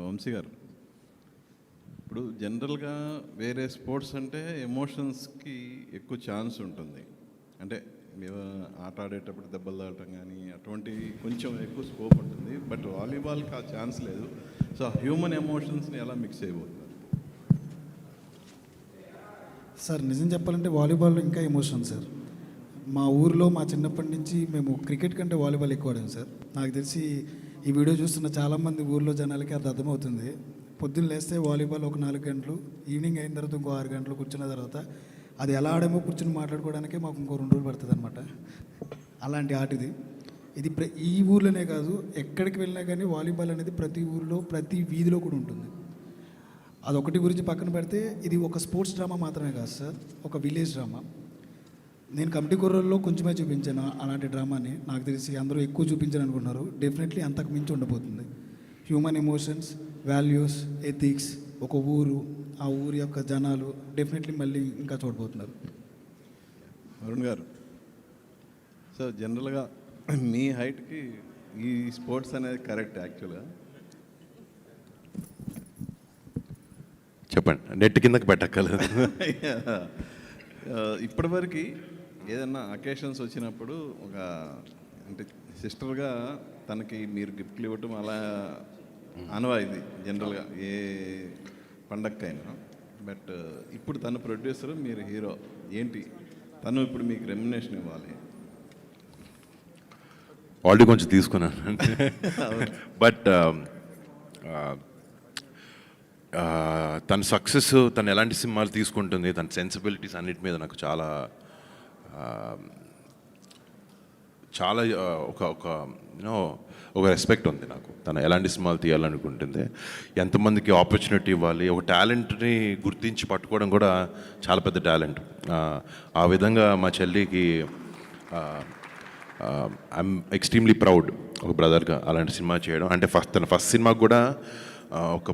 వంశీ గారు, ఇప్పుడు జనరల్గా వేరే స్పోర్ట్స్ అంటే ఎమోషన్స్కి ఎక్కువ ఛాన్స్ ఉంటుంది. అంటే ఆట ఆడేటప్పుడు దెబ్బలు తాగటం కానీ అటువంటి కొంచెం ఎక్కువ స్కోప్ ఉంటుంది. బట్ వాలీబాల్కి ఆ ఛాన్స్ లేదు. సో హ్యూమన్ ఎమోషన్స్ని ఎలా మిక్స్ అయిపోతున్నారు? సార్ నిజం చెప్పాలంటే వాలీబాల్లో ఇంకా ఎమోషన్ సార్. మా ఊరిలో మా చిన్నప్పటి నుంచి మేము క్రికెట్ కంటే వాలీబాల్ ఎక్కువ ఆడాము సార్. నాకు తెలిసి ఈ వీడియో చూస్తున్న చాలామంది ఊర్లో జనాలకి అది అర్థమవుతుంది. పొద్దున్న లేస్తే వాలీబాల్ ఒక 4 గంటలు, ఈవినింగ్ అయిన తర్వాత ఇంకో 6 గంటలు కూర్చున్న తర్వాత అది ఎలా ఆడామో కూర్చొని మాట్లాడుకోవడానికే మాకు ఇంకో 2 రోజులు పడుతుంది అనమాట. అలాంటి ఆట ఇది. ఇది ఈ ఊర్లోనే కాదు, ఎక్కడికి వెళ్ళినా కానీ వాలీబాల్ అనేది ప్రతి ఊరిలో ప్రతి వీధిలో కూడా ఉంటుంది. అదొకటి గురించి పక్కన పెడితే ఇది ఒక స్పోర్ట్స్ డ్రామా మాత్రమే కాదు సార్, ఒక విలేజ్ డ్రామా. నేను కమిటీ కుర్రల్లో కొంచెమే చూపించాను అలాంటి డ్రామాని. నాకు తెలిసి అందరూ ఎక్కువ చూపించాను అనుకుంటున్నారు. డెఫినెట్లీ అంతకు మించి ఉండబోతుంది. హ్యూమన్ ఎమోషన్స్, వాల్యూస్, ఎథిక్స్, ఒక ఊరు, ఆ ఊరి యొక్క జనాలు డెఫినెట్లీ మళ్ళీ ఇంకా చూడబోతున్నారు. అరుణ్ గారు, సో జనరల్గా మీ హైట్కి ఈ స్పోర్ట్స్ అనేది కరెక్ట్ యాక్చువల్గా? చెప్పండి, నెట్ కిందకి పెట్టక్కర్లేదు. ఇప్పటివరకు ఏదన్నా అకేషన్స్ వచ్చినప్పుడు ఒక అంటే సిస్టర్గా తనకి మీరు గిఫ్ట్లు ఇవ్వటం అలా అనవాయిది జనరల్గా ఏ పండగకైనా. బట్ ఇప్పుడు తను ప్రొడ్యూసర్, మీరు హీరో, ఏంటి తను ఇప్పుడు మీకు రెమ్యునేషన్ ఇవ్వాలి? ఆల్రెడీ కొంచెం తీసుకున్నాను. బట్ తన సక్సెస్, తను ఎలాంటి సినిమాలు తీసుకుంటుంది, తన సెన్సిబిలిటీస్ అన్నిటి మీద నాకు చాలా చాలా ఒక రెస్పెక్ట్ ఉంది నాకు. తను ఎలాంటి సినిమాలు తీయాలనుకుంటుంది, ఎంతమందికి ఆపర్చునిటీ ఇవ్వాలి, ఒక టాలెంట్ని గుర్తించి పట్టుకోవడం కూడా చాలా పెద్ద టాలెంట్. ఆ విధంగా మా చెల్లికి ఐఎమ్ ఎక్స్ట్రీమ్లీ ప్రౌడ్ ఒక బ్రదర్గా అలాంటి సినిమా చేయడం. అంటే తన ఫస్ట్ సినిమాకి కూడా ఒక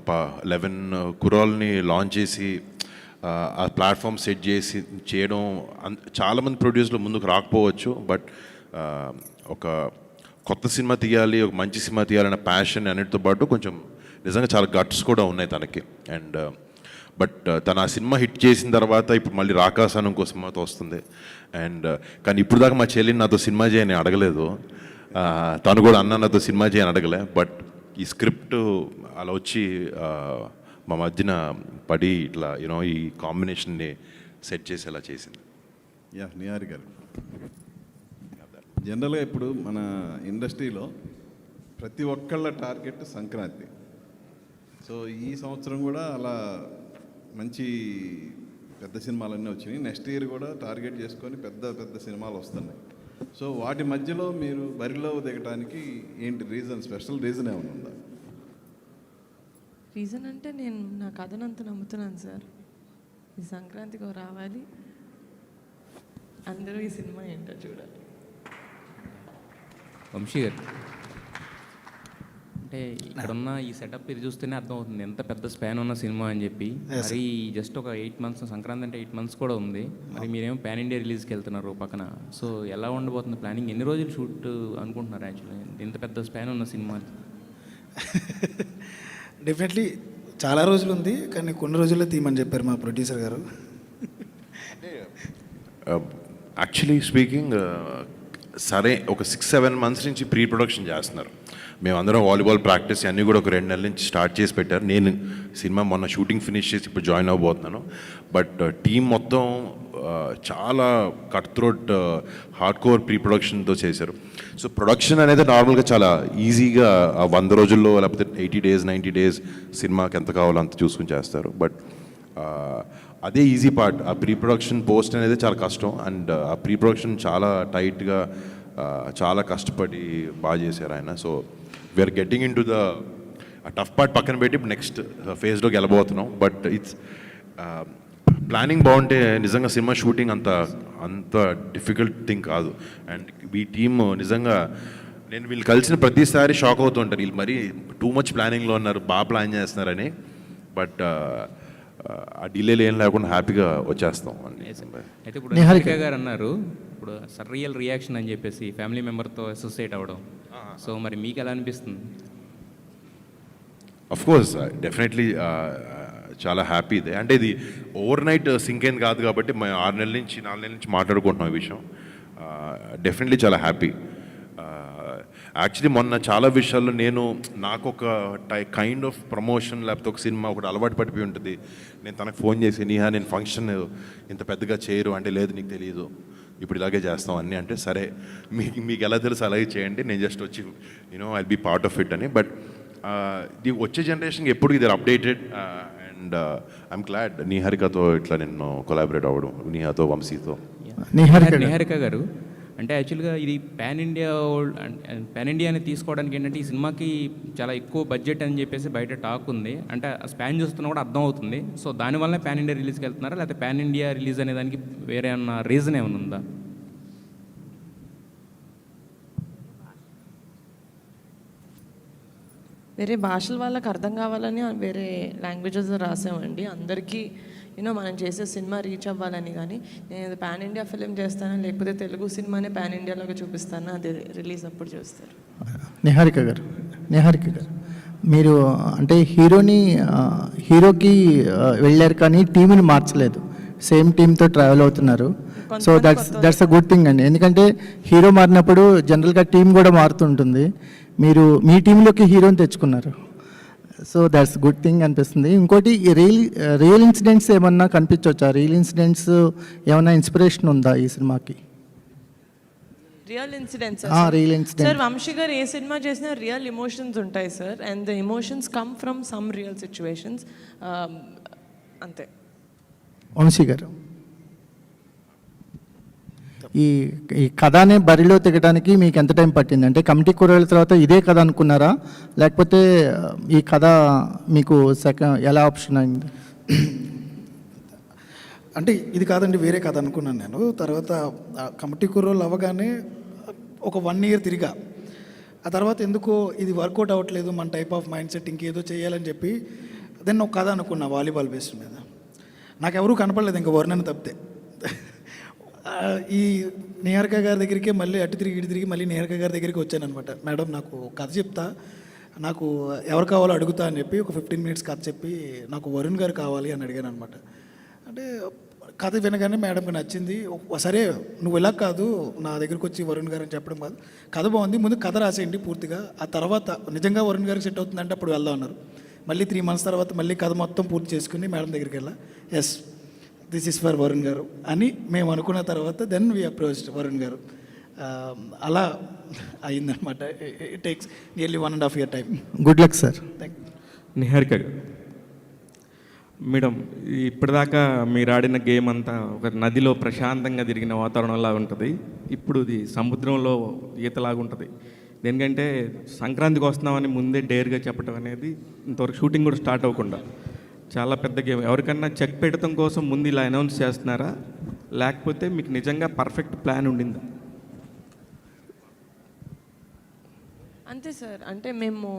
11 కుర్రాల్ని లాంచ్ చేసి ఆ ప్లాట్ఫామ్ సెట్ చేసి చేయడం. చాలామంది ప్రొడ్యూసర్లు ముందుకు రాకపోవచ్చు, బట్ ఒక కొత్త సినిమా తీయాలి, ఒక మంచి సినిమా తీయాలన్న ప్యాషన్ అన్నిటితో పాటు కొంచెం నిజంగా చాలా గట్స్ కూడా ఉన్నాయి తనకి. అండ్ బట్ తను ఆ సినిమా హిట్ చేసిన తర్వాత ఇప్పుడు మళ్ళీ రాకాసాను ఇంకో సినిమాతో వస్తుంది. అండ్ కానీ ఇప్పుడు దాకా మా చెల్లిని నాతో సినిమా చేయని అడగలేదు, తను కూడా అన్న నాతో సినిమా చేయని అడగలే. బట్ ఈ స్క్రిప్ట్ అలా వచ్చి మా మధ్యన పడి ఇట్లా ఈ కాంబినేషన్ని సెట్ చేసి అలా చేసింది. నిహారి గారు, జనరల్గా ఇప్పుడు మన ఇండస్ట్రీలో ప్రతి ఒక్కళ్ళ టార్గెట్ సంక్రాంతి. సో ఈ సంవత్సరం కూడా అలా మంచి పెద్ద సినిమాలన్నీ వచ్చినాయి. నెక్స్ట్ ఇయర్ కూడా టార్గెట్ చేసుకొని పెద్ద పెద్ద సినిమాలు వస్తున్నాయి. సో వాటి మధ్యలో మీరు బరిలో దిగడానికి ఏంటి రీజన్? స్పెషల్ రీజన్ ఏమైనా ఉందా? రీజన్ అంటే నేను నా కథనంత నమ్ముతున్నాను సార్. ఈ సంక్రాంతికి రావాలి, అందరూ ఈ సినిమా ఏంటో చూడాలి. వంశీ గారు, అంటే ఇక్కడున్న ఈ సెటప్ ఇది చూస్తేనే అర్థమవుతుంది ఎంత పెద్ద స్పాన్ ఉన్న సినిమా అని చెప్పి. మరి జస్ట్ ఒక 8 months, సంక్రాంతి అంటే 8 months కూడా ఉంది. మరి మీరేమో పాన్ ఇండియా రిలీజ్కి వెళ్తున్నారు పక్కన. సో ఎలా ఉండబోతుంది ప్లానింగ్? ఎన్ని రోజులు షూట్ అనుకుంటున్నారు యాక్చువల్లీ ఇంత పెద్ద స్పాన్ ఉన్న సినిమా? డెఫినెట్లీ చాలా రోజులు ఉంది, కానీ కొన్ని రోజుల్లో తీయమని చెప్పారు మా ప్రొడ్యూసర్ గారు. యాక్చువల్లీ స్పీకింగ్, సరే ఒక 6-7 months నుంచి ప్రీ ప్రొడక్షన్ చేస్తున్నారు. మేమందరం వాలీబాల్ ప్రాక్టీస్ అన్నీ కూడా ఒక 2 నెలల నుంచి స్టార్ట్ చేసి పెట్టారు. నేను సినిమా మొన్న షూటింగ్ ఫినిష్ చేసి ఇప్పుడు జాయిన్ అవ్వబోతున్నాను. బట్ టీం మొత్తం చాలా cutthroat hardcore pre ప్రొడక్షన్తో చేశారు. సో ప్రొడక్షన్ అనేది నార్మల్గా చాలా ఈజీగా 100 రోజుల్లో లేకపోతే 80 days 90 days సినిమాకి ఎంత కావాలో అంత చూసుకుని చేస్తారు. బట్ అదే ఈజీ పార్ట్. ఆ ప్రీ ప్రొడక్షన్ పోస్ట్ అనేది చాలా కష్టం. అండ్ ఆ ప్రీ ప్రొడక్షన్ చాలా టైట్గా చాలా కష్టపడి బాగా చేశారు ఆయన. So we're getting into the tough part పక్కన పెట్టి ఇప్పుడు నెక్స్ట్ ఫేజ్లోకి వెళ్ళబోతున్నాం. బట్ ఇట్స్ ప్లానింగ్ బాగుంటే నిజంగా సినిమా షూటింగ్ అంత డిఫికల్ట్ థింగ్ కాదు. అండ్ ఈ టీమ్ నిజంగా నేను వీళ్ళు కలిసిన ప్రతిసారి షాక్ అవుతుంటారు, వీళ్ళు మరీ టూ మచ్ ప్లానింగ్లో ఉన్నారు, బాగా ప్లాన్ చేస్తున్నారని. బట్ ఆ డిలేలు ఏం లేకుండా హ్యాపీగా వచ్చేస్తాం. అయితే ఇప్పుడు నిహారిక గారు అన్నారు ఇప్పుడు సర్రియల్ రియాక్షన్ అని చెప్పేసి ఫ్యామిలీ మెంబర్తో అసోసియేట్ అవ్వడం. సో మరి మీకు ఎలా అనిపిస్తుంది? అఫ్ కోర్స్ డెఫినెట్లీ చాలా హ్యాపీ ఇదే. అంటే ఇది ఓవర్ నైట్ సింక్ అయింది కాదు కాబట్టి మేము 6 నెలల నుంచి 4 నెలల నుంచి మాట్లాడుకుంటున్నాం ఈ విషయం. డెఫినెట్లీ చాలా హ్యాపీ. యాక్చువల్లీ మొన్న చాలా విషయాల్లో నాకు ఒక కైండ్ ఆఫ్ ప్రమోషన్ లేకపోతే ఒక సినిమా ఒకటి అలవాటు పడిపోయి ఉంటుంది. నేను తనకు ఫోన్ చేసి నీహా నేను ఫంక్షన్ ఇంత పెద్దగా చేయరు అంటే, లేదు నీకు తెలియదు ఇప్పుడు ఇలాగే చేస్తాం అన్నీ అంటే, సరే మీకు ఎలా తెలుసు అలాగే చేయండి, నేను జస్ట్ వచ్చి I'll be part of it అని. బట్ ఇది వచ్చే జనరేషన్కి ఎప్పుడు ఇది అప్డేటెడ్ అండ్ ఐఎమ్ గ్లాడ్ నిహారికతో ఇట్లా నేను కొలాబరేట్ అవ్వడం, నిహాతో వంశీతో. నిహారిక గారు అంటే యాక్చువల్గా ఇది పాన్ ఇండియా అని తీసుకోవడానికి ఏంటంటే ఈ సినిమాకి చాలా ఎక్కువ బడ్జెట్ అని చెప్పేసి బయట టాక్ ఉంది. అంటే స్పాన్ చూస్తున్నా కూడా అర్థం అవుతుంది. సో దానివల్లనే పాన్ ఇండియా రిలీజ్కి వెళ్తున్నారా, లేకపోతే పాన్ ఇండియా రిలీజ్ అనే దానికి వేరే అన్న రీజన్ ఏమైనా ఉందా? వేరే భాషల వాళ్ళకి అర్థం కావాలని వేరే లాంగ్వేజెస్ రాసామండి. అందరికీ మనం చేసే సినిమా రీచ్ అవ్వాలని. కానీ నేను పాన్ ఇండియా ఫిలిం చేస్తాను, లేకపోతే తెలుగు సినిమానే పాన్ ఇండియాలోకి చూపిస్తాను, అది రిలీజ్ అప్పుడు చూస్తారు. నిహారిక గారు మీరు అంటే హీరోకి వెళ్ళారు కానీ టీంని మార్చలేదు, సేమ్ టీంతో ట్రావెల్ అవుతున్నారు. So that's a good thing అండి. ఎందుకంటే హీరో మారినప్పుడు జనరల్గా టీం కూడా మారుతుంటుంది. మీరు మీ టీంలోకి హీరోని తెచ్చుకున్నారు. సో దట్స్ గుడ్ థింగ్ అనిపిస్తుంది. ఇంకోటి రియల్ ఇన్సిడెంట్స్ ఏమన్నా కనిపించవచ్చా? రియల్ ఇన్సిడెంట్స్ ఏమన్నా ఇన్స్పిరేషన్ ఉందా ఈ సినిమాకి? Real incidents real incident sir, Vamsi garu ఏ సినిమా చేసినా రియల్ ఎమోషన్స్ ఉంటాయి sir. And the emotions come from some real situations, అంతే. వంశీ గారు ఈ కథనే బరిలో తెగడానికి మీకు ఎంత టైం పట్టింది? అంటే కమిటీ కూరల తర్వాత ఇదే కథ అనుకున్నారా, లేకపోతే ఈ కథ మీకు ఎలా ఆప్షన్ అయింది? అంటే ఇది కాదండి, వేరే కథ అనుకున్నాను నేను. తర్వాత కమిటీ కుర్రోళ్ళు అవ్వగానే ఒక 1 year తిరిగా. ఆ తర్వాత ఎందుకో ఇది వర్కౌట్ అవ్వట్లేదు, మన టైప్ ఆఫ్ మైండ్ సెట్ ఇంకేదో చేయాలని చెప్పి దెన్ ఒక కథ అనుకున్నా వాలీబాల్ బేస్డ్ మీద. నాకు ఎవరూ కనపడలేదు ఇంకా వర్ణన తప్పితే. ఈ నిహారిక గారి దగ్గరికి మళ్ళీ అటు తిరిగి ఇటు తిరిగి మళ్ళీ నిహారిక గారి దగ్గరికి వచ్చాను అనమాట. మేడం నాకు కథ చెప్తా, నాకు ఎవరు కావాలో అడుగుతా అని చెప్పి ఒక 15 minutes కథ చెప్పి నాకు వరుణ్ గారు కావాలి అని అడిగాను అనమాట. అంటే కథ వినగానే మేడంకి నచ్చింది. సరే నువ్వు ఇలా కాదు నా దగ్గరికి వచ్చి వరుణ్ గారు అని చెప్పడం కాదు, కథ బాగుంది, ముందు కథ రాసేయండి పూర్తిగా, ఆ తర్వాత నిజంగా వరుణ్ గారికి సెట్ అవుతుందంటే అప్పుడు వెళ్దాం అన్నారు. మళ్ళీ 3 months తర్వాత మళ్ళీ కథ మొత్తం పూర్తి చేసుకుని మేడం దగ్గరికి వెళ్ళా. Yes this is for Varun garu అని మేము అనుకున్న తర్వాత దెన్ వీ అప్రోచ్డ్ వరుణ్ గారు. అలా అయిందనమాట. It takes nearly 1.5 year time. Good luck sir. Thank you. Niharika గారు మేడం, ఇప్పటిదాకా మీరు ఆడిన గేమ్ అంతా ఒక నదిలో ప్రశాంతంగా తిరిగిన వాతావరణంలా ఉంటుంది. ఇప్పుడు ఇది సముద్రంలో ఈతలాగా ఉంటుంది. ఎందుకంటే సంక్రాంతికి వస్తున్నామని ముందే డేర్గా చెప్పడం అనేది ఇంతవరకు షూటింగ్ కూడా స్టార్ట్ అవ్వకుండా చాలా పెద్ద గేమ్. ఎవరికన్నా చెక్ పెట్టడం కోసం ముందు ఇలా అనౌన్స్ చేస్తున్నారా, లేకపోతే మీకు నిజంగా పర్ఫెక్ట్ ప్లాన్ ఉండిందా? అంతే సార్. అంటే మేము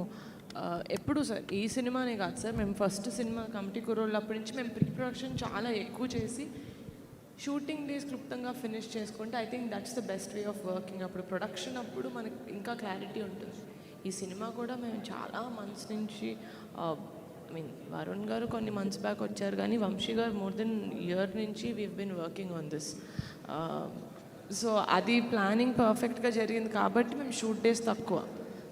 ఎప్పుడు సార్ ఈ సినిమానే కాదు సార్, మేము ఫస్ట్ సినిమా కమిటీ కుర్రోళ్ళు అప్పటి నుంచి మేము ప్రీ ప్రొడక్షన్ చాలా ఎక్కువ చేసి షూటింగ్ డేస్ క్లుప్తంగా ఫినిష్ చేసుకుంటే I think that's the best way of working. అప్పుడు ప్రొడక్షన్ అప్పుడు మనకి ఇంకా క్లారిటీ ఉంటుంది. ఈ సినిమా కూడా మేము చాలా మంత్స్ నుంచి వరుణ్ గారు కొన్ని మంత్స్ బ్యాక్ వచ్చారు, కానీ Vamsi garu more than year నుంచి we been working on this. So అది ప్లానింగ్ పర్ఫెక్ట్గా జరిగింది కాబట్టి మేము షూట్ డేస్ తక్కువ.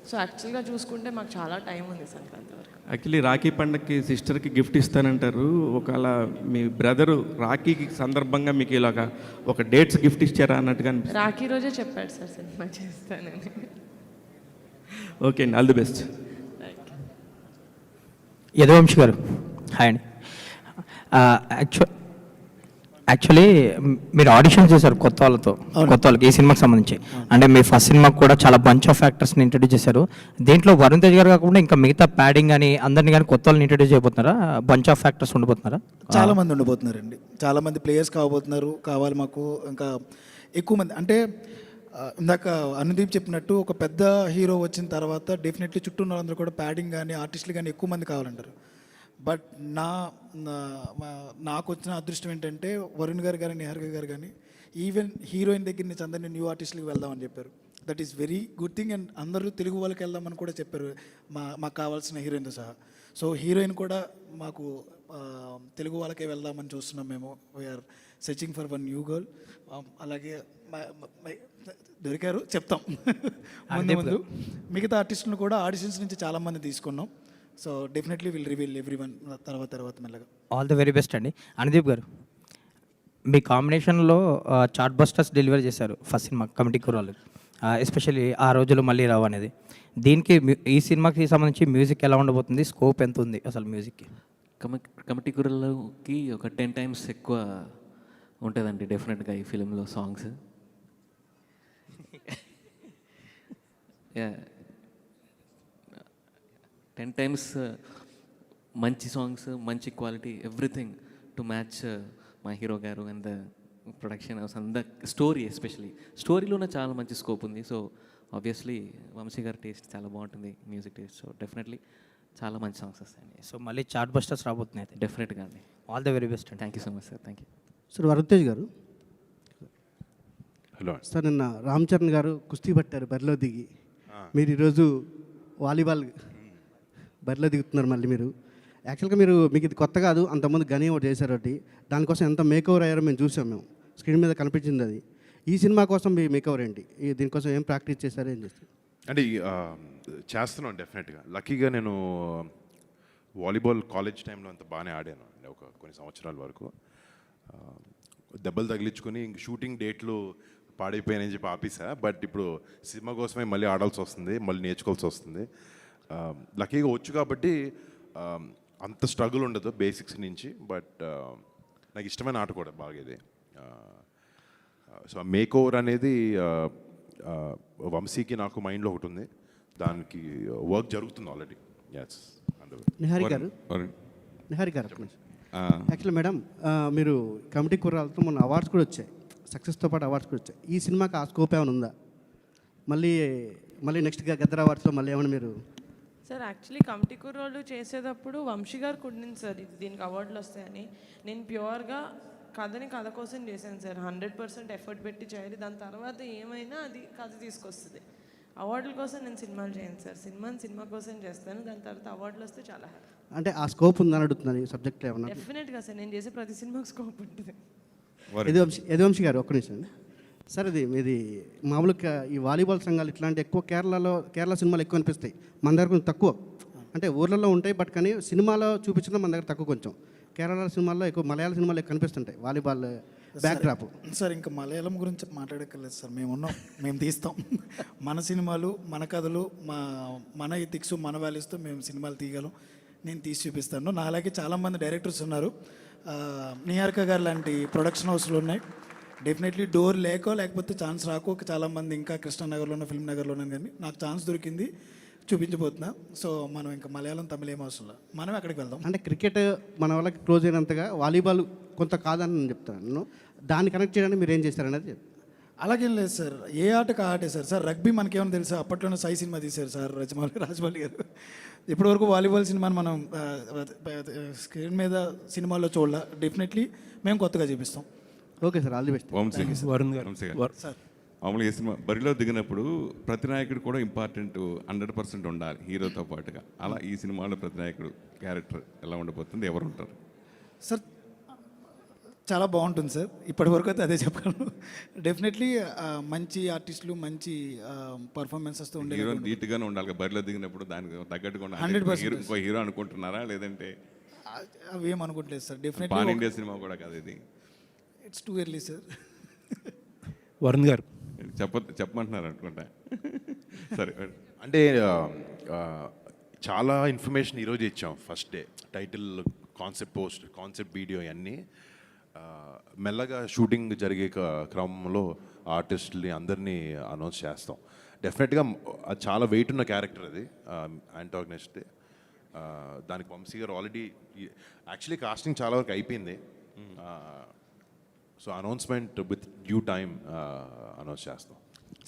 సో యాక్చువల్గా చూసుకుంటే మాకు చాలా టైం ఉంది సంక్రాంతి వరకు. యాక్చువల్లీ రాఖీ పండగకి సిస్టర్కి గిఫ్ట్ ఇస్తానంటారు. ఒకవేళ మీ బ్రదరు రాఖీకి సందర్భంగా మీకు ఇలాగ ఒక డేట్స్ గిఫ్ట్ ఇచ్చారా అన్నట్టుగా రాఖీ రోజే చెప్పాడు సార్ సినిమా చేస్తానని. ఓకే అండి, ఆల్ ది బెస్ట్. యదువంశి గారు హాయ్ అండి. యాక్చువల్లీ మీరు ఆడిషన్ చేశారు కొత్త వాళ్ళకి ఈ సినిమాకి సంబంధించి. అంటే మీ ఫస్ట్ సినిమాకి కూడా చాలా బంచ్ ఆఫ్ యాక్టర్స్ని ఇంట్రడ్యూస్ చేశారు. దీంట్లో వరుణ్ తేజ్ గారు కాకుండా ఇంకా మిగతా ప్యాడింగ్ కానీ అందరినీ కానీ కొత్త వాళ్ళని ఇంట్రడ్యూస్ చేయబోతున్నారా? బంచ్ ఆఫ్ యాక్టర్స్ ఉండబోతున్నారా? చాలా మంది ఉండబోతున్నారండి, చాలా మంది ప్లేయర్స్ కావాలి మాకు. ఇంకా ఎక్కువ మంది అంటే ఇందాక అనుదీప్ చెప్పినట్టు ఒక పెద్ద హీరో వచ్చిన తర్వాత డెఫినెట్లీ చుట్టూ ఉన్న వాళ్ళందరూ కూడా ప్యాడింగ్ కానీ ఆర్టిస్టులు కానీ ఎక్కువ మంది కావాలంటారు. బట్ నాకు వచ్చిన అదృష్టం ఏంటంటే వరుణ్ గారు కానీ నిహారిక గారు కానీ ఈవెన్ హీరోయిన్ దగ్గర నుంచి అందరినీ న్యూ ఆర్టిస్టులకు వెళ్దామని చెప్పారు. That is very good thing. And అందరూ తెలుగు వాళ్ళకి వెళ్దామని కూడా చెప్పారు, మాకు కావాల్సిన హీరోయిన్తో సహా. సో హీరోయిన్ కూడా మాకు తెలుగు వాళ్ళకే వెళ్దామని చూస్తున్నాం మేము. We're searching for one new girl. అలాగే దొరికారు చెప్తాం ముందు ముందు. మిగతా ఆర్టిస్టులను కూడా ఆడిషన్స్ నుంచి చాలామంది తీసుకున్నాం. So definitely will reveal every one తర్వాత మెల్లగా. ఆల్ ది వెరీ బెస్ట్ అండి. అనుదీప్ గారు, మీ కాంబినేషన్లో చార్ట్ బస్టర్స్ డెలివరీ చేశారు ఫస్ట్ సినిమా కమిటీ కుర్రాళ్ళు, ఎస్పెషల్లీ ఆ రోజులు మళ్ళీ రావు అనేది. దీనికి ఈ సినిమాకి సంబంధించి మ్యూజిక్ ఎలా ఉండబోతుంది, స్కోప్ ఎంత ఉంది అసలు మ్యూజిక్కి? కమిటీ కుర్రలకి ఒక 10 times ఎక్కువ ఉంటుందండి డెఫినెట్గా ఈ ఫిలింలో సాంగ్స్. 10 times మంచి సాంగ్స్, మంచి క్వాలిటీ, ఎవ్రీథింగ్ టు మ్యాచ్ మా హీరో గారు and the production house and the story. Especially స్టోరీలోనే చాలా మంచి స్కోప్ ఉంది. సో ఆబ్వియస్లీ వంశీ గారి టేస్ట్ చాలా బాగుంటుంది, మ్యూజిక్ టేస్ట్. సో డెఫినెట్లీ చాలా మంచి సాంగ్స్ వస్తాయండి. సో మళ్ళీ చార్ట్ బస్టర్స్ రాబోతున్నాయి అయితే. డెఫినెట్గా అండి. ఆల్ ది వెరీ బెస్ట్ అండి. Thank you so much sir. Thank you. Sir Varun Tej గారు, హలో సార్ నిన్న రామ్ చరణ్ గారు కుస్తీ పట్టారు బరిలో దిగి, మీరు ఈరోజు వాలీబాల్ బరిలో దిగుతున్నారు మళ్ళీ మీరు. యాక్చువల్గా మీకు ఇది కొత్త కాదు, అంతకుముందు గని ఒకటి చేశారు ఒకటి, దానికోసం ఎంత మేకవర్ అయ్యారో మేము చూసాం, మేము స్క్రీన్ మీద కనిపించింది అది. ఈ సినిమా కోసం మీ మేకవర్ ఏంటి, దీనికోసం ఏం ప్రాక్టీస్ చేశారు, ఏం చేస్తారు? అంటే చేస్తున్నాను డెఫినెట్గా. లక్కీగా నేను వాలీబాల్ కాలేజ్ టైంలో అంత బాగానే ఆడాను అండి ఒక కొన్ని సంవత్సరాల వరకు. దెబ్బలు తగిలించుకొని ఇంక షూటింగ్ డేట్లు పాడైపోయానని చెప్పి ఆపేసా. బట్ ఇప్పుడు సినిమా కోసమే మళ్ళీ ఆడాల్సి వస్తుంది, మళ్ళీ నేర్చుకోవాల్సి వస్తుంది. లక్కీగా వచ్చు కాబట్టి అంత స్ట్రగుల్ ఉండదు బేసిక్స్ నుంచి. బట్ నాకు ఇష్టమైన ఆట కూడా బాగా ఇది. సో మేక్ ఓవర్ అనేది వంశీకి నాకు మైండ్లో ఒకటి ఉంది, దానికి వర్క్ జరుగుతుంది ఆల్రెడీ. ఎస్. నిహారి గారు, యాక్చువల్లీ మేడం, మీరు కమిటీ కుర్రాలతో మొన్న అవార్డ్స్ కూడా వచ్చాయి, సక్సెస్తో పాటు అవార్డ్స్ కూడా వచ్చాయి. ఈ సినిమాకి ఆ స్కోప్ ఏమైనా ఉందా? మళ్ళీ నెక్స్ట్గా గద్దర్ అవార్డ్స్లో మళ్ళీ ఏమైనా మీరు? సార్ యాక్చువల్లీ కమిటీ కుర్రోళ్ళు చేసేటప్పుడు వంశీ గారు కుట్టింది సార్ దీనికి అవార్డులు వస్తాయని. నేను ప్యూర్గా కథ కోసం చేశాను సార్. 100% ఎఫర్ట్ పెట్టి చేయాలి, దాని తర్వాత ఏమైనా అది కథ తీసుకొస్తుంది. అవార్డుల కోసం నేను సినిమాలు చేయను సార్, సినిమా కోసం చేస్తాను, దాని తర్వాత అవార్డులు వస్తే చాలా హ్యాపీ. అంటే ఆ స్కోప్ ఉందని అడుగుతున్నాను ఈ సబ్జెక్ట్లో ఏమన్నా? డెఫినెట్గా సార్, నేను చేసే ప్రతి సినిమాకి స్కోప్ ఉంటుంది. యదువంశీ గారు ఒక్క నిమిషం సార్. ఇది మామూలుగా ఈ వాలీబాల్ సంఘాలు ఇట్లాంటి ఎక్కువ కేరళ సినిమాలు ఎక్కువ అనిపిస్తాయి, మన దగ్గర కొంచెం తక్కువ. అంటే ఊర్లలో ఉంటాయి, బట్ కానీ సినిమాలో చూపించడం మన దగ్గర తక్కువ కొంచెం. కేరళ సినిమాల్లో ఎక్కువ, మలయాళ సినిమాలు ఎక్కువ కనిపిస్తుంటాయి వాలీబాల్ బ్యాక్డ్రాప్. సార్ ఇంకా మలయాళం గురించి మాట్లాడక్కర్లేదు సార్, మేము తీస్తాం. మన సినిమాలు, మన కథలు, మన ఎథిక్స్, మన వాల్యూస్తో మేము సినిమాలు తీయగలం. నేను తీసి చూపిస్తాను. నా అలాగే చాలామంది డైరెక్టర్స్ ఉన్నారు, నిహారిక గారు లాంటి ప్రొడక్షన్ హౌస్లు ఉన్నాయి. డెఫినెట్లీ డోర్ లేకపోతే ఛాన్స్ రాకోక చాలామంది ఇంకా కృష్ణానగర్లోనో ఫిల్మ్ నగర్లోనో, కానీ నాకు ఛాన్స్ దొరికింది, చూపించబోతున్నా. సో మనం ఇంకా మలయాళం, తమిళ ఏం అవసరం లేదు, మనం అక్కడికి వెళ్దాం. అంటే క్రికెట్ మన వాళ్ళకి క్లోజ్ అయినంతగా వాలీబాల్ కొంత కాదని నేను చెప్తాను. దాన్ని కనెక్ట్ చేయడానికి మీరు ఏం చేస్తారనేది. అలాగేం లేదు సార్, ఏ ఆటకు ఆటే సార్. రగ్బీ మనకేమైనా తెలుసా? అప్పట్లోనే సాయి సినిమా తీశారు సార్ రాజమౌళి గారు. ఇప్పటివరకు వాలీబాల్ సినిమాని మనం స్క్రీన్ మీద సినిమాల్లో చూడాల. డెఫినెట్లీ మేము కొత్తగా చూపిస్తాం. Okay sir, all the best. Varun గారు, సార్ మామూలుగా ఈ సినిమా బరిలో దిగినప్పుడు ప్రతి నాయకుడు కూడా ఇంపార్టెంట్ 100% ఉండాలి హీరోతో పాటుగా. అలా ఈ సినిమాలో ప్రతి నాయకుడు క్యారెక్టర్ ఎలా ఉండబోతుంది, ఎవరు ఉంటారు? సార్ చాలా బాగుంటుంది సార్, ఇప్పటివరకు అయితే అదే చెప్పగలను. డెఫినెట్లీ మంచి ఆర్టిస్టులు, మంచి పర్ఫార్మెన్సెస్తో ఉండే హీరో ధీటుగానే ఉండాలి బరిలో దిగినప్పుడు, దానికి తగ్గట్టుగా 100% ఇంకో హీరో అనుకుంటున్నారా, లేదంటే అవి ఏం అనుకోవట్లేదు sir. Definitely pan India cinema కూడా కాదు ఇది. It's too early sir. Varun గారు చెప్పమంటున్నారు అనుకుంటా. సరే, అంటే చాలా ఇన్ఫర్మేషన్ ఈరోజు ఇచ్చాం. First day title, concept post, concept video అన్నీ. మెల్లగా షూటింగ్ జరిగే క్రమంలో ఆర్టిస్టుల్ని అందరినీ అనౌన్స్ చేస్తాం. డెఫినెట్గా అది చాలా వెయిట్ ఉన్న క్యారెక్టర్ అది, యాంటాగనిస్ట్. దానికి వంశీ గారు ఆల్రెడీ యాక్చువల్లీ కాస్టింగ్ చాలా వరకు అయిపోయింది. So announcement with due time announce చేస్తాం.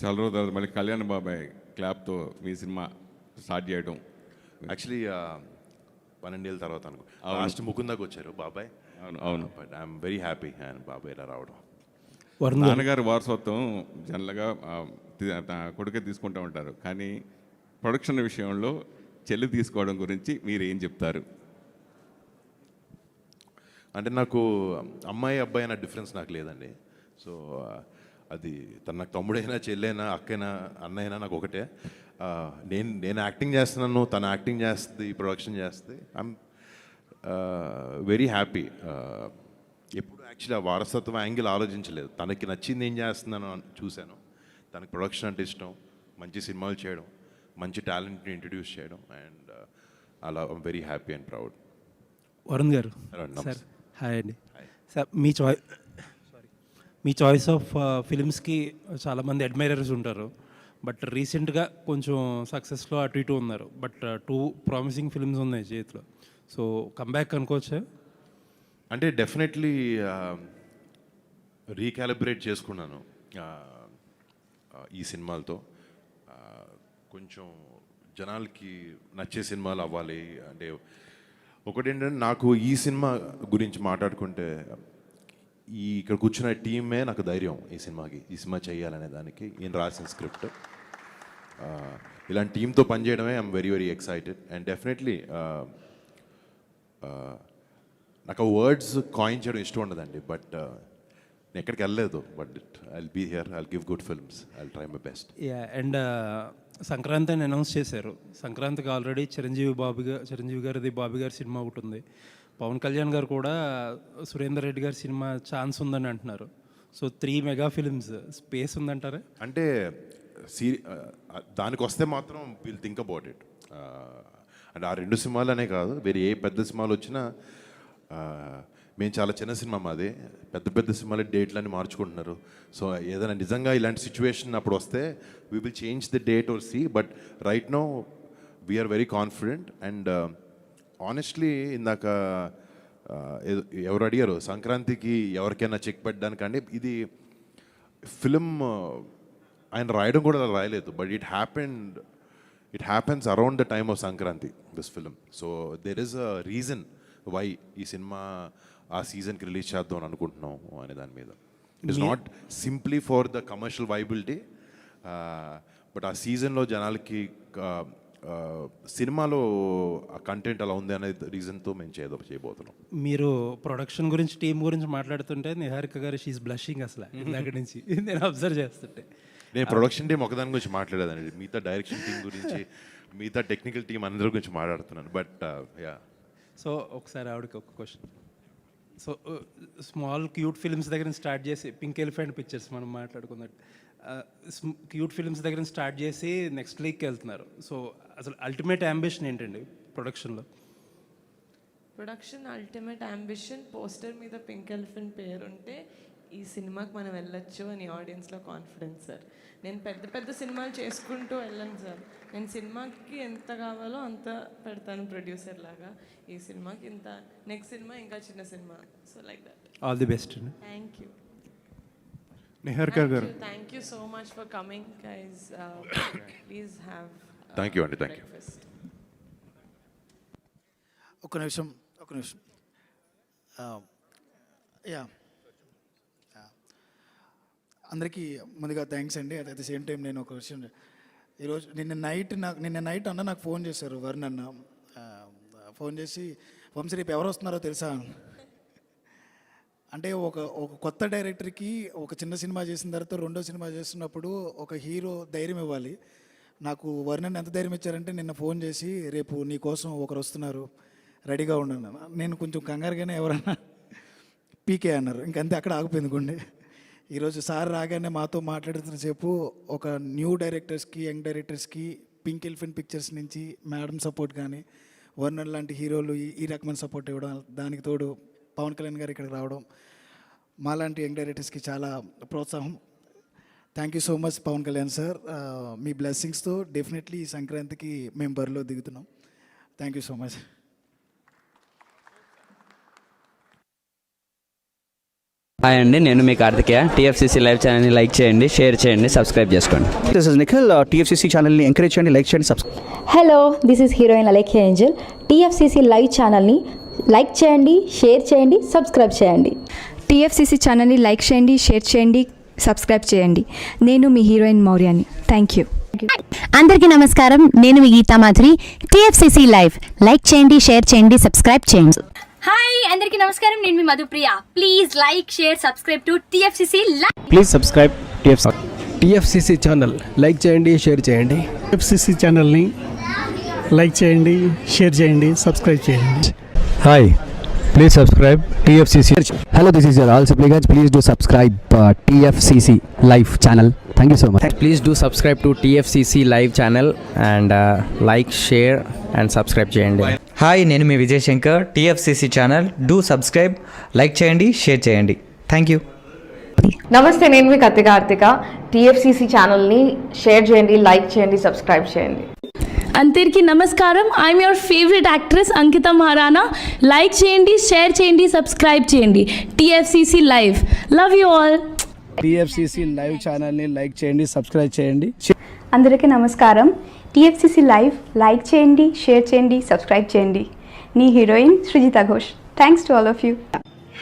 చాలా రోజుల తర్వాత మళ్ళీ కళ్యాణ్ బాబాయ్ క్లాప్తో మీ సినిమా స్టార్ట్ చేయడం. యాక్చువల్లీ 12 ఏళ్ళ తర్వాత అనుకో, లాస్ట్ ముకుందాకు వచ్చారు బాబాయ్. అవును. But I'm very happy and బాబాయ్ ఇలా రావడం. నాన్నగారి వారసత్వం జనరల్గా కొడుకే తీసుకుంటూ ఉంటారు, కానీ ప్రొడక్షన్ విషయంలో చెల్లి తీసుకోవడం గురించి మీరు ఏం చెప్తారు? అంటే నాకు అమ్మాయి అబ్బాయి అన్న డిఫరెన్స్ నాకు లేదండి. సో అది తన నాకు తమ్ముడైనా చెల్లైనా అక్కైనా అన్నైనా నాకు ఒకటే. నేను యాక్టింగ్ చేస్తున్నాను, తను యాక్టింగ్ చేస్తుంది, ప్రొడక్షన్ చేస్తుంది. I'm very happy. ఎప్పుడు యాక్చువల్లీ ఆ వారసత్వం యాంగిల్ ఆలోచించలేదు. తనకి నచ్చింది ఏం చేస్తున్నాను చూశాను. తనకి ప్రొడక్షన్ అంటే ఇష్టం, మంచి సినిమాలు చేయడం, మంచి టాలెంట్ని ఇంట్రడ్యూస్ చేయడం, అండ్ అలా I'm very happy and proud. Varun గారు సార్, హాయ్ అండి సార్. మీ చాయిస్ ఆఫ్ ఫిలిమ్స్కి చాలామంది అడ్మైరర్స్ ఉంటారు, బట్ రీసెంట్గా కొంచెం సక్సెస్లో అటు ఇటు ఉన్నారు. బట్ 2 ప్రామిసింగ్ ఫిల్మ్స్ ఉన్నాయి చేతిలో. సో కంబ్యాక్ అనుకోవచ్చా? అంటే డెఫినెట్లీ రీకాలిబ్రేట్ చేసుకున్నాను ఈ సినిమాలతో. కొంచెం జనాలకి నచ్చే సినిమాలు అవ్వాలి. అంటే ఒకటేంటంటే నాకు ఈ సినిమా గురించి మాట్లాడుకుంటే ఇక్కడ కూర్చున్న టీమే నాకు ధైర్యం ఈ సినిమా చేయాలనే దానికి. నేను రాసిన స్క్రిప్ట్, ఇలాంటి టీంతో పనిచేయడమే I'm very very excited. And definitely నాకు వర్డ్స్ కాయిన్ చేయడం ఇష్టం ఉండదండి, బట్ నేను ఎక్కడికి వెళ్ళలేదు. But I'll be here, I'll give good films, I'll try my best. And Sankranti అని అనౌన్స్ చేశారు. సంక్రాంతికి ఆల్రెడీ చిరంజీవి గారిది బాబీ గారి సినిమా ఒకటి ఉంది. పవన్ కళ్యాణ్ గారు కూడా సురేందర్ రెడ్డి గారి సినిమా ఛాన్స్ ఉందని అంటున్నారు. సో 3 మెగా ఫిల్మ్స్ స్పేస్ ఉందంటారా? అంటే దానికి వస్తే మాత్రం విల్ థింక్ అబౌట్ ఇట్. అంటే ఆ 2 సినిమాలనే కాదు, వేరే ఏ పెద్ద సినిమాలు వచ్చినా, మేము చాలా చిన్న సినిమా మాది, పెద్ద సినిమాలు డేట్లన్నీ మార్చుకుంటున్నారు. సో ఏదైనా నిజంగా ఇలాంటి సిచ్యువేషన్ అప్పుడు వస్తే we will change the date or see. But right now we're very confident. And honestly ఇందాక ఎవరు అడిగారు సంక్రాంతికి ఎవరికైనా చెక్ పెట్టడానికంటే, ఇది ఫిలిం ఆయన రాయడం కూడా అలా రాయలేదు, but it happens around the time of Sankranti, this film. So there is a reason why ఈ సినిమా ఆ సీజన్కి రిలీజ్ చేద్దాం అని అనుకుంటున్నాం అనే దాని మీద. It is not simply for the commercial viability, but ఆ సీజన్లో జనాలకి సినిమాలో ఆ కంటెంట్ అలా ఉంది అనే రీజన్తో మేము చేయబోతున్నాం. మీరు ప్రొడక్షన్ గురించి, టీం గురించి మాట్లాడుతుంటే నిహారిక గారు షీఈస్ బ్లషింగ్ అసలు అక్కడి నుంచి నేను అబ్జర్వ్ చేస్తుంటే. నేను ప్రొడక్షన్ టీం ఒకదాని గురించి మాట్లాడేదండి, మిగతా డైరెక్షన్ టీం గురించి, మిగతా టెక్నికల్ టీం అందరి గురించి మాట్లాడుతున్నాను. But yeah. సో ఒకసారి ఆవిడకి ఒక question. So small cute films దగ్గర స్టార్ట్ చేసి, పింక్ ఎలిఫెంట్ పిక్చర్స్ మనం మాట్లాడుకున్నట్టు క్యూట్ ఫిల్మ్స్ దగ్గర స్టార్ట్ చేసి నెక్స్ట్ లీగ్కి వెళ్తున్నారు. సో అసలు అల్టిమేట్ అంబిషన్ ఏంటండి ప్రొడక్షన్లో? ప్రొడక్షన్ అల్టిమేట్ అంబిషన్, పోస్టర్ మీద పింక్ ఎలిఫెంట్ పేరుంటే ఈ సినిమాకి మనం వెళ్ళొచ్చు అని ఆడియన్స్లో కాన్ఫిడెన్స్ సార్. నేను పెద్ద సినిమాలు చేసుకుంటూ వెళ్ళను సార్. నేను సినిమాకి ఎంత కావాలో అంత పెడతాను ప్రొడ్యూసర్ లాగా. ఈ సినిమాకి ఇంత, నెక్స్ట్ సినిమా ఇంకా చిన్న cinema. So like that. All the best. Thank you. Niharika గారు, thank you so much for coming guys. Please have. Thank you అండి, థ్యాంక్ యూ. ఒక నిమిషం. యా, అందరికీ ముందుగా థ్యాంక్స్ అండి. అట్ ద సేమ్ టైం నేను ఒక విషయం, ఈరోజు నిన్న నైట్ అన్న నాకు ఫోన్ చేశారు, వరుణ్ అన్న ఫోన్ చేసి, వంశీ రేపు ఎవరు వస్తున్నారో తెలుసా? అంటే ఒక కొత్త డైరెక్టర్కి ఒక చిన్న సినిమా చేసిన తర్వాత రెండో సినిమా చేస్తున్నప్పుడు ఒక హీరో ధైర్యం ఇవ్వాలి. నాకు వరుణ్ ఎంత ధైర్యం ఇచ్చారంటే, నిన్న ఫోన్ చేసి రేపు నీ కోసం ఒకరు వస్తున్నారు, రెడీగా ఉన్నాను. నేను కొంచెం కంగారుగానే ఎవరన్నా పీకే అన్నారు, ఇంకంతే అక్కడ ఆగిపోయింది గుండె. ఈరోజు సార్ రాగానే మాతో మాట్లాడుతున్న సేపు ఒక న్యూ డైరెక్టర్స్కి, యంగ్ డైరెక్టర్స్కి పింక్ ఎలిఫెంట్ పిక్చర్స్ నుంచి మేడం సపోర్ట్ కానీ, వరుణ్ లాంటి హీరోలు ఈ రకమైన సపోర్ట్ ఇవ్వడం, దానికి తోడు పవన్ కళ్యాణ్ గారు ఇక్కడికి రావడం, మాలాంటి యంగ్ డైరెక్టర్స్కి చాలా ప్రోత్సాహం. Thank you so much Pawan Kalyan sir. మీ బ్లెస్సింగ్స్తో డెఫినెట్లీ ఈ సంక్రాంతికి మేము బరిలో దిగుతున్నాం. Thank you so much. Hi అండి, నేను మీ కార్తికేయ. టీఎఫ్సీసీ లైవ్ ఛానల్ని లైక్ చేయండి, షేర్ చేయండి, సబ్స్క్రైబ్ చేసుకోండి. This is Nikhil. టీఎఫ్సీసీ ఛానల్ని ఎంకరేజ్ చేయండి, లైక్ చేయండి, subscribe. Hello, this is heroine Alekhya Angel. TFCC live ఛానల్ని లైక్ చేయండి, షేర్ చేయండి, సబ్స్క్రైబ్ చేయండి. టీఎఫ్సీసీ ఛానల్ని లైక్ చేయండి, షేర్ చేయండి, సబ్స్క్రైబ్ చేయండి. నేను మీ హీరోయిన్ మౌర్యాని. Thank you. అందరికీ నమస్కారం, నేను మీ Geetha Madhuri. TFCC live like చేయండి, షేర్ చేయండి, సబ్స్క్రైబ్ చేయండి. హాయ్ అందరికీ నమస్కారం, నేను మీ Madhupriya. Please like, share, subscribe to TFCC live. Please subscribe TFCC channel. Like చేయండి, షేర్ చేయండి. టీఎఫ్సీసీ ఛానల్ని లైక్ చేయండి, షేర్ చేయండి, సబ్స్క్రైబ్ చేయండి. Hi, please subscribe TFCC. Hello, this is your ఆల్ సిప్లిగన్స్. Please do subscribe TFCC live channel. Thank you so much. Please do subscribe to TFCC live channel and like, share and subscribe చేయండి. Hi, నేను మీ Vijay Shankar. TFCC channel do subscribe, like చేయండి, share చేయండి. Thank you. నమస్తే, నేను మీ Karthika. TFCC ఛానల్ని share చేయండి, లైక్ చేయండి, సబ్స్క్రైబ్ చేయండి. అందరికీ నమస్కారం, I'm your favourite actress Ankita Maharana. Like చేయండి, షేర్ చేయండి, సబ్స్క్రైబ్ చేయండి. TFCC live. Love you all. TFCC live ఛానల్ని లైక్ చేయండి, సబ్స్క్రైబ్ చేయండి. అందరికీ నమస్కారం. టీఎఫ్సీసీ లైవ్ లైక్ చేయండి, షేర్ చేయండి, సబ్స్క్రైబ్ చేయండి. నీ heroine Srujitha Ghosh. Thanks to all of you.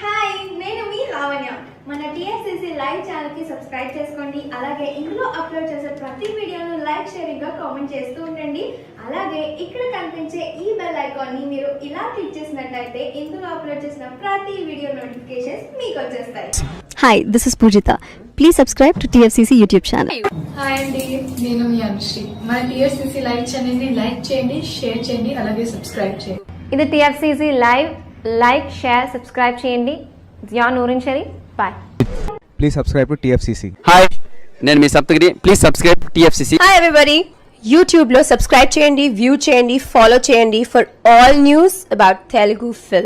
Hi, నేను మీ లావణ్య. మన టీఎఫ్సీసీ లైవ్ ఛానల్కి సబ్స్క్రైబ్ చేసుకోండి. అలాగే ఇందులో అప్లోడ్ చేసే ప్రతి వీడియోను లైక్, షేరింగ్గా కామెంట్ చేస్తూ ఉండండి. అలాగే ఇక్కడ కనిపించే ఈ బెల్ ఐకాన్ని మీరు ఇలా క్లిక్ చేసినట్లయితే ఇందులో అప్లోడ్ చేసిన ప్రతి వీడియో నోటిఫికేషన్స్ మీకు వచ్చేస్తాయి. Hi, this is Poojitha. Please subscribe to TFCC YouTube channel. Hi అండి, నేను మీ అనుశ్రీ. మన టీఎఫ్సీసీ లైవ్ ఛానల్ని లైక్ చేయండి, షేర్ చేయండి, అలాగే సబ్స్క్రైబ్ చేయండి. ఇది TFCC live. Like, share, subscribe చేయండి. Zia Noorin Shari. Bye. Please subscribe to TFCC. Hi, నేను మీ Saptagiri. Please subscribe TFCC. Hi everybody. యూట్యూబ్లో సబ్స్క్రైబ్ చేయండి, వ్యూ చేయండి, ఫాలో చేయండి for all news about Telugu film.